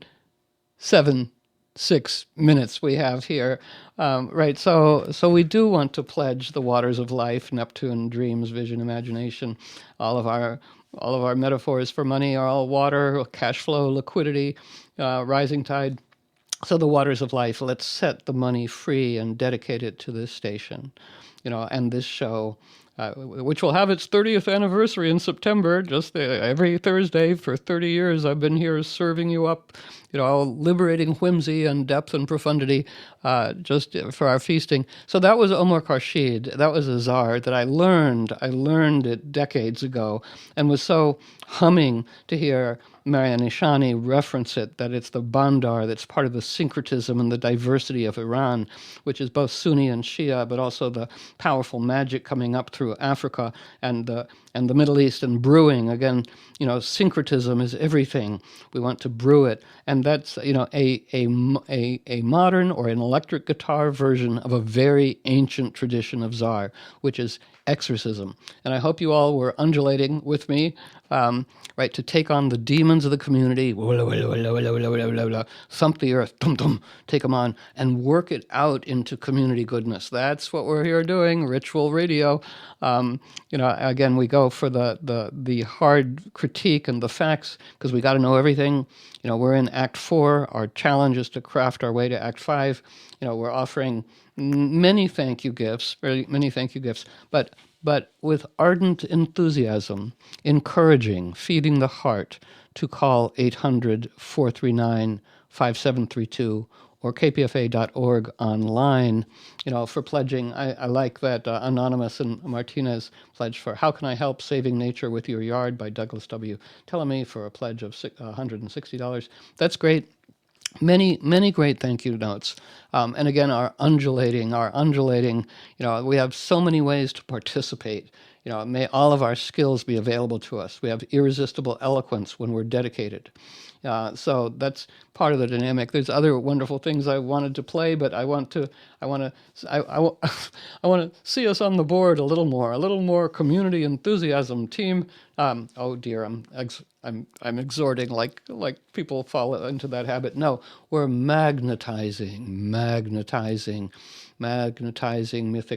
[SPEAKER 1] 7, 6 minutes we have here. Right, so we do want to pledge the waters of life, Neptune, dreams, vision, imagination, all of our metaphors for money are all water, cash flow, liquidity, rising tide. So the waters of life, let's set the money free and dedicate it to this station, and this show, which will have its 30th anniversary in September. Just every Thursday for 30 years, I've been here serving you up, liberating whimsy and depth and profundity, just for our feasting. So that was Omar Khorshid. That was a czar that I learned it decades ago, and was so humming to hear Marianne Ishani reference it, that it's the Bandar that's part of the syncretism and the diversity of Iran, which is both Sunni and Shia, but also the powerful magic coming up through Africa and the Middle East, and brewing. Again, syncretism is everything. We want to brew it. And that's, a modern or an electric guitar version of a very ancient tradition of Tsar, which is exorcism. And I hope you all were undulating with me, right, to take on the demons of the community, thump the earth, take them on, and work it out into community goodness. That's what we're here doing, Ritual Radio. Again, we go for the hard critique and the facts, because we got to know everything. We're in Act 4. Our challenge is to craft our way to Act 5. We're offering many thank you gifts, but with ardent enthusiasm, encouraging, feeding the heart to call 800-439-5732 or kpfa.org online, for pledging. I like that Anonymous and Martinez pledge for How Can I Help Saving Nature with Your Yard by Douglas W. Tellamy for a pledge of $160. That's great. Many great thank you notes. And again, our undulating, we have so many ways to participate. May all of our skills be available to us. We have irresistible eloquence when we're dedicated. So that's part of the dynamic. There's other wonderful things I wanted to play, but I want to see us on the board a little more community enthusiasm, team. Oh dear, I'm exhorting like people fall into that habit. No, we're magnetizing mythic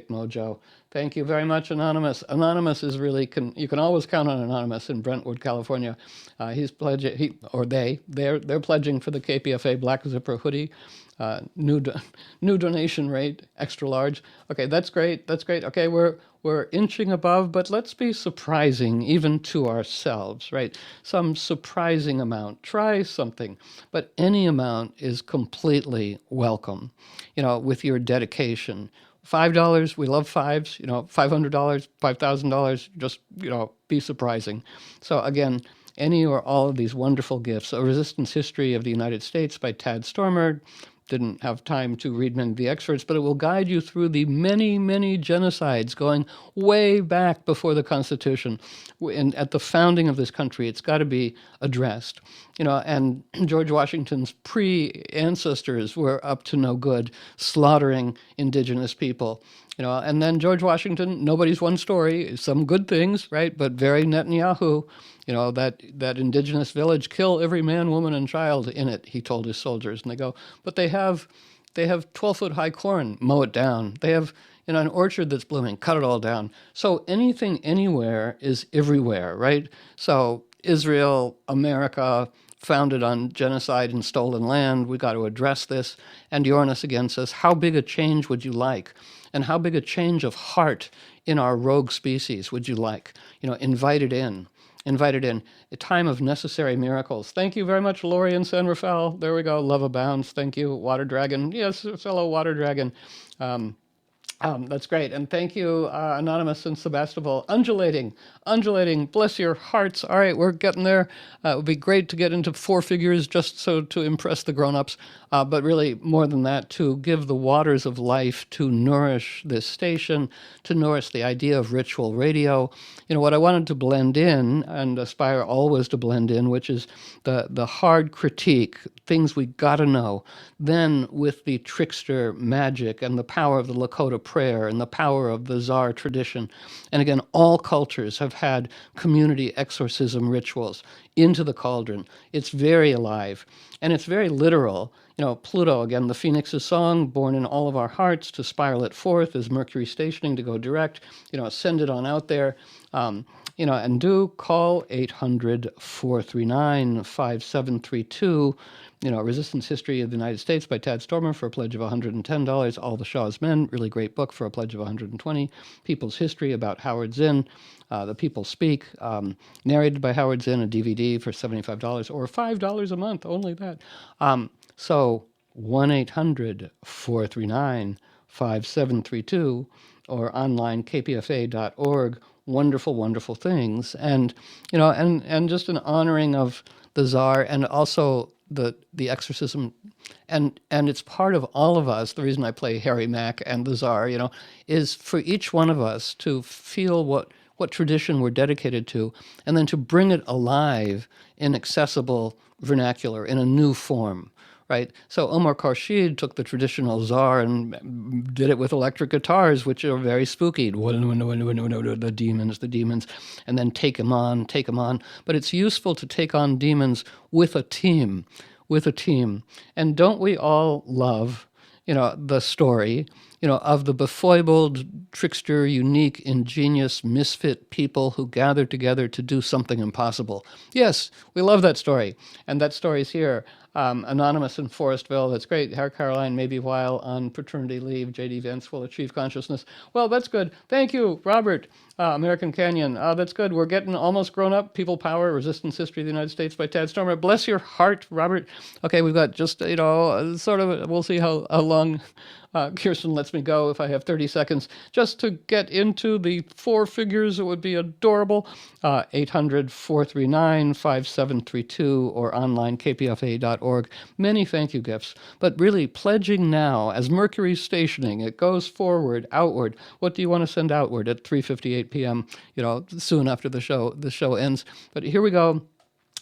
[SPEAKER 1] mojo. Thank you very much, Anonymous. Anonymous is really, you can always count on Anonymous in Brentwood, California. He's pledging, they're pledging for the KPFA Black Zipper hoodie. New donation rate, extra large. Okay, that's great. Okay, we're inching above, but let's be surprising even to ourselves, right? Some surprising amount. Try something, but any amount is completely welcome, with your dedication. $5, we love fives, $500, $5,000, just, be surprising. So again, any or all of these wonderful gifts. A Resistance History of the United States by Tad Stoermer. Didn't have time to read many of the excerpts, but it will guide you through the many genocides going way back before the Constitution. And at the founding of this country, it's got to be addressed. And George Washington's pre-ancestors were up to no good, slaughtering indigenous people. And then George Washington, nobody's one story, some good things, right? But very Netanyahu, that indigenous village, kill every man, woman, and child in it, he told his soldiers. And they go, but they have 12-foot high corn, mow it down. They have, an orchard that's blooming, cut it all down. So anything, anywhere is everywhere, right? So Israel, America, founded on genocide and stolen land, we got to address this. And Uranus again says, how big a change would you like? And how big a change of heart in our rogue species would you like? Invite it in. A time of necessary miracles. Thank you very much, Lori and San Rafael. There we go. Love abounds. Thank you, Water Dragon. Yes, fellow Water Dragon. That's great. And thank you, Anonymous and Sebastopol. Undulating, undulating, bless your hearts. All right, we're getting there. It would be great to get into four figures just so to impress the grown-ups, but really more than that, to give the waters of life to nourish this station, to nourish the idea of ritual radio. You know, what I wanted to blend in and aspire always to blend in, which is the hard critique, things we gotta know, then with the trickster magic and the power of the Lakota prayer and the power of the Tsar tradition. And again, all cultures have had community exorcism rituals into the cauldron. It's very alive and it's very literal. You know, Pluto, again, the Phoenix's song, born in all of our hearts to spiral it forth as Mercury stationing to go direct, you know, send it on out there. You know, and do call 800-439-5732. You know, Resistance History of the United States by Tad Stoermer for a pledge of $110. All the Shah's Men, really great book for a pledge of $120. People's History about Howard Zinn, The People Speak, narrated by Howard Zinn, a DVD for $75 or $5 a month, only that. So 1-800-439-5732 or online kpfa.org. Wonderful, wonderful things. And, you know, and just an honoring of the Tsar and also the exorcism. And it's part of all of us. The reason I play Harry Mack and the Tsar, you know, is for each one of us to feel what tradition we're dedicated to, and then to bring it alive in accessible vernacular, in a new form. Right? So Omar Khorshid took the traditional Tsar and did it with electric guitars, which are very spooky. The demons, and then take them on. But it's useful to take on demons with a team. And don't we all love, you know, the story, you know, of the befoibled, trickster, unique, ingenious, misfit people who gathered together to do something impossible? Yes, we love that story. And that story's here. Anonymous in Forestville, that's great. Harry Caroline, maybe while on paternity leave, J.D. Vance will achieve consciousness. Well, that's good. Thank you, Robert. American Canyon, that's good. We're getting almost grown up. People Power, Resistance History of the United States by Tad Stoermer. Bless your heart, Robert. Okay, we've got just, you know, sort of, we'll see how long Kirsten lets me go if I have 30 seconds. Just to get into the four figures, it would be adorable. 800-439-5732 or online kpfa.org. Many thank you gifts. But really, pledging now, as Mercury's stationing, it goes forward, outward. What do you want to send outward at 3:58 p.m., you know, soon after the show ends? But here we go.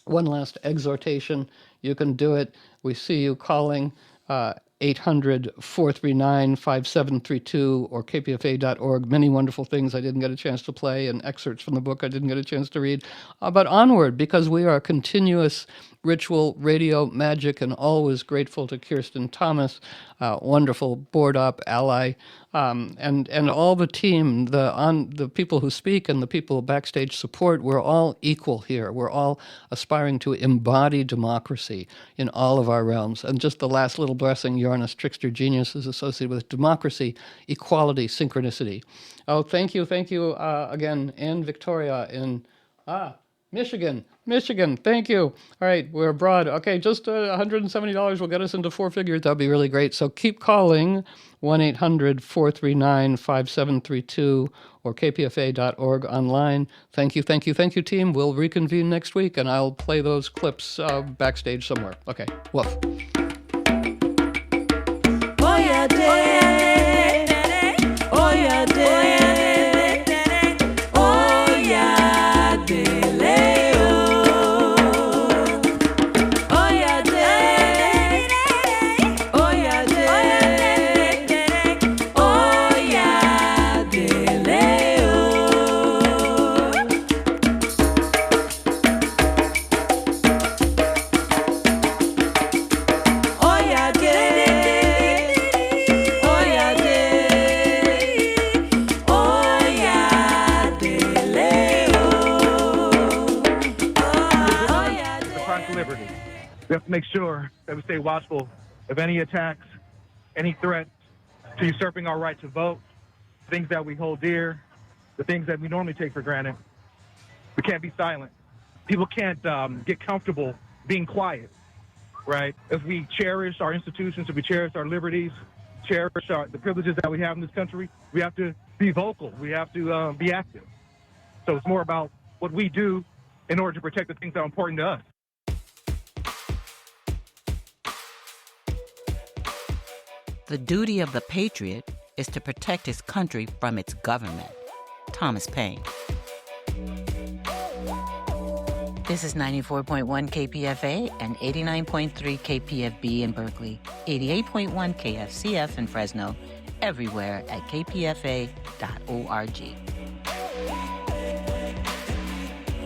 [SPEAKER 1] One last exhortation. You can do it. We see you calling 800-439-5732 or kpfa.org. Many wonderful things I didn't get a chance to play and excerpts from the book I didn't get a chance to read. But onward, because we are continuous ritual radio magic, and always grateful to Kirsten Thomas, wonderful board op ally, and all the team, the people who speak and the people backstage support. We're all equal here. We're all aspiring to embody democracy in all of our realms. And just the last little blessing, Uranus Trickster Genius is associated with democracy, equality, synchronicity. Oh, thank you again, Ann Victoria in Michigan, thank you. All right, we're abroad. Okay, just $170 will get us into four figures. That'd be really great. So keep calling 1-800-439-5732 or kpfa.org online. Thank you, team. We'll reconvene next week, and I'll play those clips backstage somewhere. Okay, woof.
[SPEAKER 10] We have to make sure that we stay watchful of any attacks, any threats to usurping our right to vote, things that we hold dear, the things that we normally take for granted. We can't be silent. People can't get comfortable being quiet, right? If we cherish our institutions, if we cherish our liberties, cherish the privileges that we have in this country, we have to be vocal. We have to be active. So it's more about what we do in order to protect the things that are important to us.
[SPEAKER 11] The duty of the patriot is to protect his country from its government. Thomas Paine. This is 94.1 KPFA and 89.3 KPFB in Berkeley, 88.1 KFCF in Fresno, everywhere at kpfa.org.